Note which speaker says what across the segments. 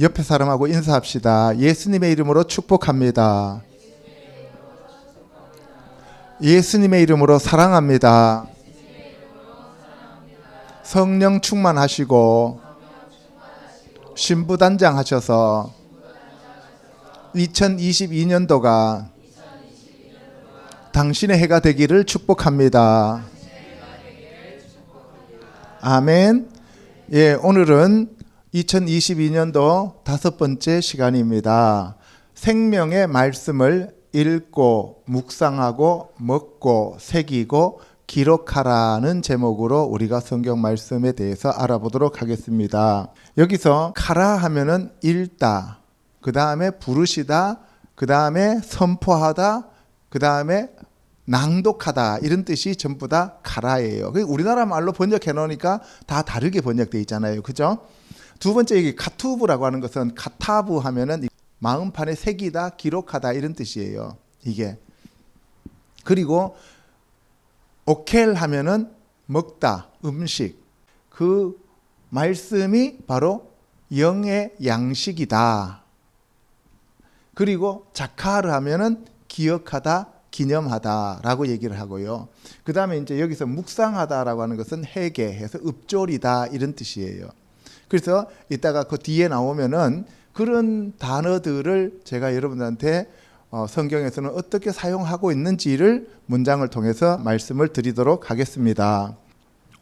Speaker 1: 옆에 사람하고 인사합시다. 예수님의 이름으로 축복합니다. 예수님의 이름으로 사랑합니다. 성령 충만하시고 신부단장 하셔서 2022년도가 당신의 해가 되기를 축복합니다. 아멘. 예, 오늘은 2022년도 5번째 시간입니다. 생명의 말씀을 읽고 묵상하고 먹고 새기고 기록하라는 제목으로 우리가 성경 말씀에 대해서 알아보도록 하겠습니다. 여기서 카라 하면은 읽다, 그 다음에 부르시다, 그 다음에 선포하다, 그 다음에 낭독하다, 이런 뜻이 전부 다 카라예요. 우리나라 말로 번역해 놓으니까 다 다르게 번역되어 있잖아요. 그죠? 두 번째 얘기 카투브라고 하는 것은 카타브 하면은 마음판에 새기다, 기록하다, 이런 뜻이에요. 이게. 그리고 오켈 하면은 먹다, 음식. 그 말씀이 바로 영의 양식이다. 그리고 자카르 하면은 기억하다, 기념하다라고 얘기를 하고요. 그 다음에 이제 여기서 묵상하다라고 하는 것은 회개해서 읊조리다, 이런 뜻이에요. 그래서 이따가 그 뒤에 나오면은 그런 단어들을 제가 여러분들한테 성경에서는 어떻게 사용하고 있는지를 문장을 통해서 말씀을 드리도록 하겠습니다.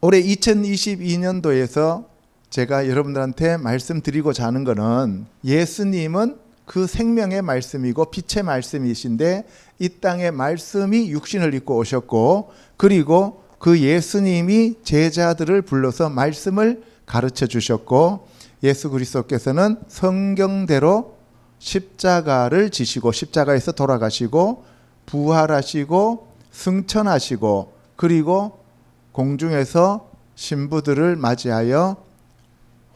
Speaker 1: 올해 2022년도에서 제가 여러분들한테 말씀드리고자 하는 것은 예수님은 그 생명의 말씀이고 빛의 말씀이신데 이 땅에 말씀이 육신을 입고 오셨고, 그리고 그 예수님이 제자들을 불러서 말씀을 가르쳐 주셨고, 예수 그리스도께서는 성경대로 십자가를 지시고 십자가에서 돌아가시고 부활하시고 승천하시고, 그리고 공중에서 신부들을 맞이하여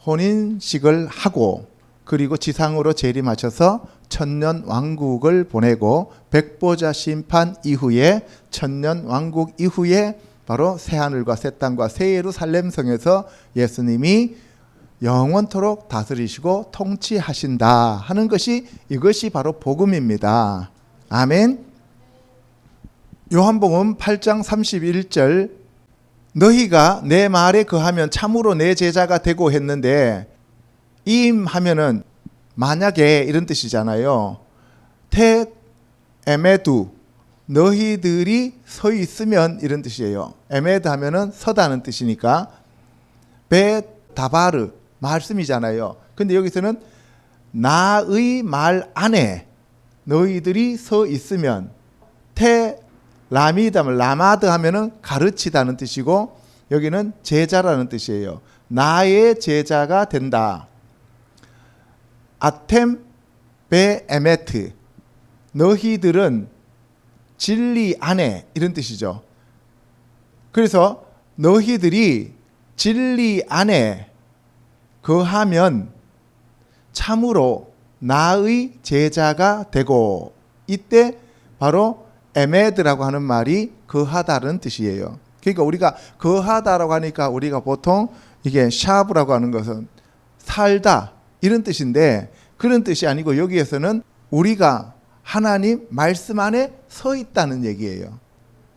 Speaker 1: 혼인식을 하고, 그리고 지상으로 재림하셔서 천년 왕국을 보내고 백보자 심판 이후에 천년 왕국 이후에 바로 새하늘과 새 땅과 새 예루살렘 성에서 예수님이 영원토록 다스리시고 통치하신다 하는 것이, 이것이 바로 복음입니다. 아멘. 요한복음 8장 31절, 너희가 내 말에 거하면 참으로 내 제자가 되고 했는데, 임 하면은 만약에 이런 뜻이잖아요. 테 에메두, 너희들이 서 있으면, 이런 뜻이에요. 에메드 하면은 서다는 뜻이니까, 베 다바르 말씀이잖아요. 근데 여기서는 나의 말 안에 너희들이 서 있으면, 테 라미드 하면 라마드 하면은 가르치다는 뜻이고, 여기는 제자라는 뜻이에요. 나의 제자가 된다. 아템 베 에메트, 너희들은 진리 안에, 이런 뜻이죠. 그래서 너희들이 진리 안에 거하면 참으로 나의 제자가 되고, 이때 바로 에메드라고 하는 말이 거하다는 뜻이에요. 그러니까 우리가 거하다라고 하니까 우리가 보통 이게 샤브라고 하는 것은 살다, 이런 뜻인데 그런 뜻이 아니고, 여기에서는 우리가 하나님 말씀 안에 서 있다는 얘기예요.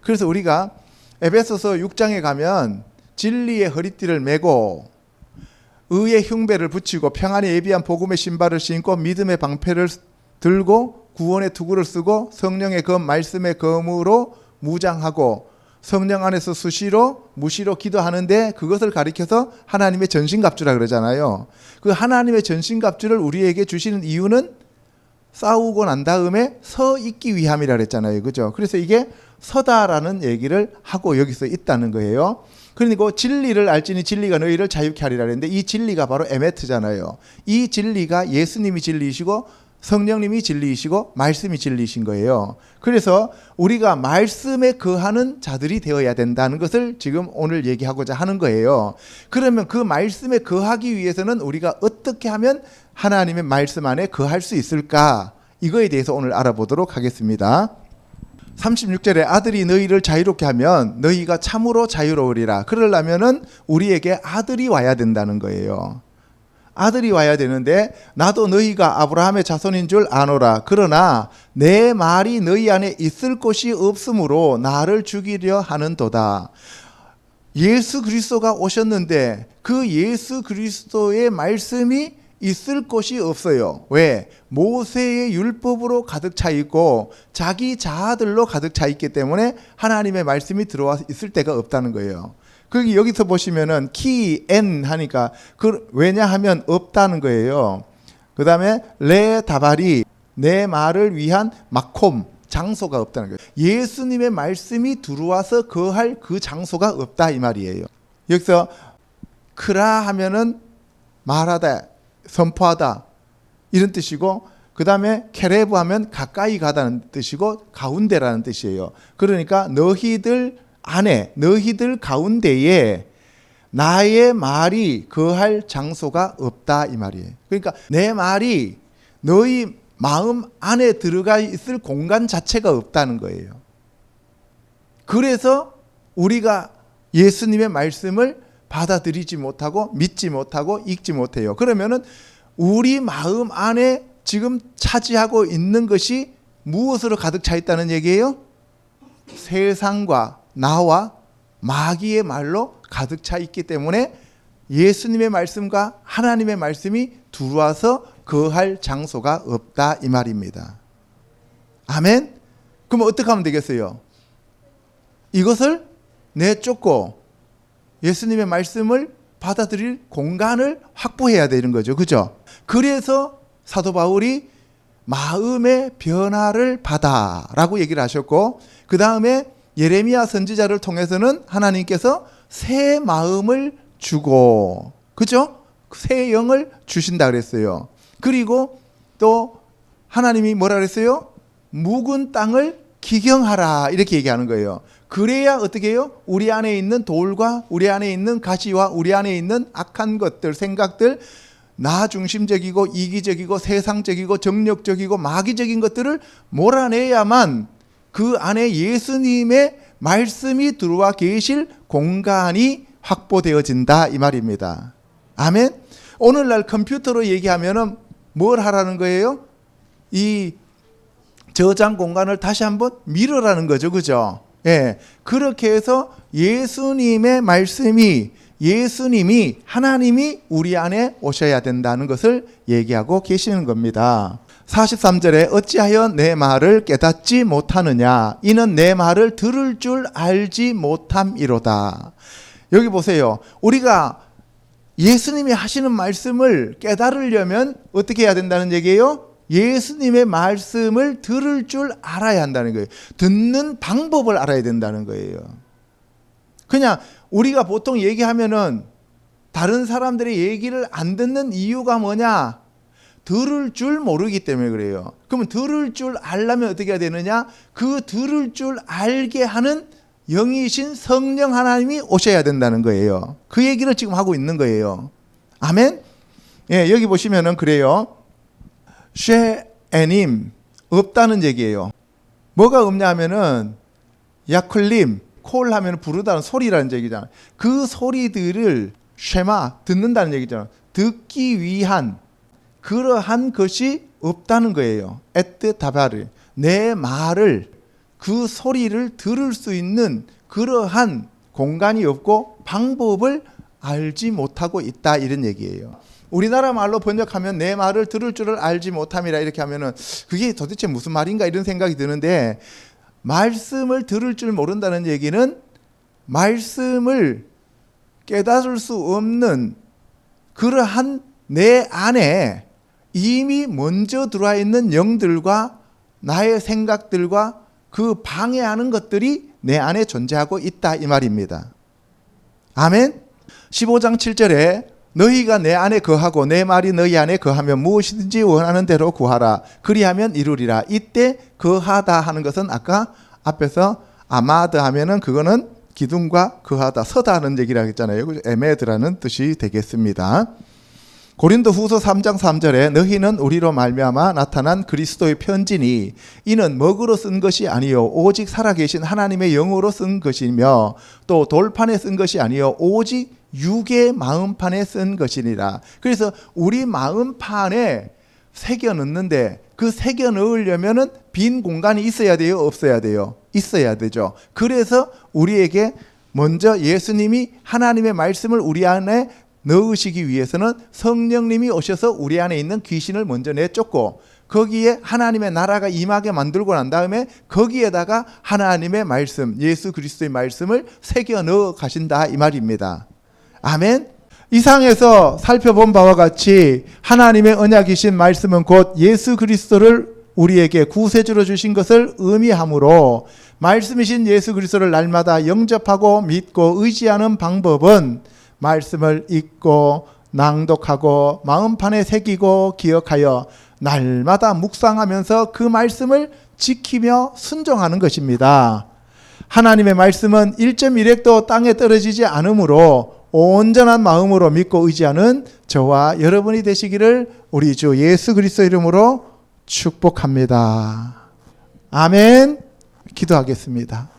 Speaker 1: 그래서 우리가 에베소서 6장에 가면 진리의 허리띠를 메고 의의 흉배를 붙이고 평안에 예비한 복음의 신발을 신고 믿음의 방패를 들고 구원의 투구를 쓰고 성령의 검 말씀의 검으로 무장하고 성령 안에서 수시로 무시로 기도하는데, 그것을 가리켜서 하나님의 전신갑주라 그러잖아요. 그 하나님의 전신갑주를 우리에게 주시는 이유는 싸우고 난 다음에 서 있기 위함이라 그랬잖아요. 그죠? 그래서 이게 서다라는 얘기를 하고 여기서 있다는 거예요. 그리고 진리를 알지니 진리가 너희를 자유케 하리라 그랬는데, 이 진리가 바로 에메트잖아요. 이 진리가 예수님이 진리이시고 성령님이 진리이시고 말씀이 진리이신 거예요. 그래서 우리가 말씀에 거하는 자들이 되어야 된다는 것을 지금 오늘 얘기하고자 하는 거예요. 그러면 그 말씀에 거하기 위해서는 우리가 어떻게 하면 하나님의 말씀 안에 거할 수 있을까? 이거에 대해서 오늘 알아보도록 하겠습니다. 36절에 아들이 너희를 자유롭게 하면 너희가 참으로 자유로우리라. 그러려면은 우리에게 아들이 와야 된다는 거예요. 아들이 와야 되는데 나도 너희가 아브라함의 자손인 줄 아노라. 그러나 내 말이 너희 안에 있을 곳이 없으므로 나를 죽이려 하는도다. 예수 그리스도가 오셨는데 그 예수 그리스도의 말씀이 있을 곳이 없어요. 왜? 모세의 율법으로 가득 차 있고 자기 자아들로 가득 차 있기 때문에 하나님의 말씀이 들어와 있을 데가 없다는 거예요. 거기 여기서 보시면은 키, 엔 하니까 왜냐하면 없다는 거예요. 그 다음에 레 다발이 내 말을 위한 마콤 장소가 없다는 거예요. 예수님의 말씀이 들어와서 거할 그 장소가 없다 이 말이에요. 여기서 크라 하면은 말하다, 선포하다 이런 뜻이고, 그 다음에 케레브 하면 가까이 가다는 뜻이고 가운데라는 뜻이에요. 그러니까 너희들 안에, 너희들 가운데에 나의 말이 거할 장소가 없다 이 말이에요. 그러니까 내 말이 너희 마음 안에 들어가 있을 공간 자체가 없다는 거예요. 그래서 우리가 예수님의 말씀을 받아들이지 못하고 믿지 못하고 읽지 못해요. 그러면은 우리 마음 안에 지금 차지하고 있는 것이 무엇으로 가득 차 있다는 얘기예요? 세상과 나와 마귀의 말로 가득 차 있기 때문에 예수님의 말씀과 하나님의 말씀이 들어와서 거할 장소가 없다 이 말입니다. 아멘? 그럼 어떻게 하면 되겠어요? 이것을 내쫓고 예수님의 말씀을 받아들일 공간을 확보해야 되는 거죠. 그죠? 그래서 사도 바울이 마음의 변화를 받아라고 얘기를 하셨고, 그 다음에 예레미야 선지자를 통해서는 하나님께서 새 마음을 주고, 그죠? 새 영을 주신다 그랬어요. 그리고 또 하나님이 뭐라 그랬어요? 묵은 땅을 기경하라 이렇게 얘기하는 거예요. 그래야 어떻게 해요? 우리 안에 있는 돌과 우리 안에 있는 가시와 우리 안에 있는 악한 것들, 생각들, 나 중심적이고 이기적이고 세상적이고 정력적이고 마귀적인 것들을 몰아내야만 그 안에 예수님의 말씀이 들어와 계실 공간이 확보되어진다 이 말입니다. 아멘. 오늘날 컴퓨터로 얘기하면은 뭘 하라는 거예요? 이 저장 공간을 다시 한번 밀으라는 거죠. 그죠? 예. 그렇게 해서 예수님의 말씀이, 예수님이, 하나님이 우리 안에 오셔야 된다는 것을 얘기하고 계시는 겁니다. 43절에 어찌하여 내 말을 깨닫지 못하느냐, 이는 내 말을 들을 줄 알지 못함이로다. 여기 보세요. 우리가 예수님이 하시는 말씀을 깨달으려면 어떻게 해야 된다는 얘기예요? 예수님의 말씀을 들을 줄 알아야 한다는 거예요. 듣는 방법을 알아야 된다는 거예요. 그냥 우리가 보통 얘기하면은 다른 사람들의 얘기를 안 듣는 이유가 뭐냐? 들을 줄 모르기 때문에 그래요. 그러면 들을 줄 알려면 어떻게 해야 되느냐? 그 들을 줄 알게 하는 영이신 성령 하나님이 오셔야 된다는 거예요. 그 얘기를 지금 하고 있는 거예요. 아멘? 예, 여기 보시면은 그래요. 쉐에님, 없다는 얘기예요. 뭐가 없냐 하면은 야클림, 콜 하면 부르다는 소리라는 얘기잖아요. 그 소리들을 쉐마, 듣는다는 얘기잖아요. 듣기 위한 그러한 것이 없다는 거예요. 에트 다바르, 내 말을, 그 소리를 들을 수 있는 그러한 공간이 없고 방법을 알지 못하고 있다 이런 얘기예요. 우리나라 말로 번역하면 내 말을 들을 줄을 알지 못함이라 이렇게 하면은 그게 도대체 무슨 말인가 이런 생각이 드는데, 말씀을 들을 줄 모른다는 얘기는 말씀을 깨달을 수 없는 그러한 내 안에 이미 먼저 들어와 있는 영들과 나의 생각들과 그 방해하는 것들이 내 안에 존재하고 있다 이 말입니다. 아멘. 15장 7절에 너희가 내 안에 거하고 내 말이 너희 안에 거하면 무엇이든지 원하는 대로 구하라. 그리하면 이루리라. 이때 거하다 하는 것은 아까 앞에서 아마드 하면은 그거는 기둥과 거하다, 서다 하는 얘기라고 했잖아요. 에메드라는 뜻이 되겠습니다. 고린도 후서 3장 3절에 너희는 우리로 말미암아 나타난 그리스도의 편지니 이는 먹으로 쓴 것이 아니요 오직 살아계신 하나님의 영으로 쓴 것이며 또 돌판에 쓴 것이 아니요 오직 육의 마음판에 쓴 것이니라. 그래서 우리 마음판에 새겨 넣는데 그 새겨 넣으려면은 빈 공간이 있어야 돼요, 없어야 돼요? 있어야 되죠. 그래서 우리에게 먼저 예수님이 하나님의 말씀을 우리 안에 넣으시기 위해서는 성령님이 오셔서 우리 안에 있는 귀신을 먼저 내쫓고 거기에 하나님의 나라가 임하게 만들고 난 다음에 거기에다가 하나님의 말씀, 예수 그리스도의 말씀을 새겨 넣어 가신다 이 말입니다. 아멘. 이상에서 살펴본 바와 같이 하나님의 언약이신 말씀은 곧 예수 그리스도를 우리에게 구세주로 주신 것을 의미하므로 말씀이신 예수 그리스도를 날마다 영접하고 믿고 의지하는 방법은 말씀을 읽고 낭독하고 마음판에 새기고 기억하여 날마다 묵상하면서 그 말씀을 지키며 순종하는 것입니다. 하나님의 말씀은 1.1핵도 땅에 떨어지지 않으므로 온전한 마음으로 믿고 의지하는 저와 여러분이 되시기를 우리 주 예수 그리스도 이름으로 축복합니다. 아멘. 기도하겠습니다.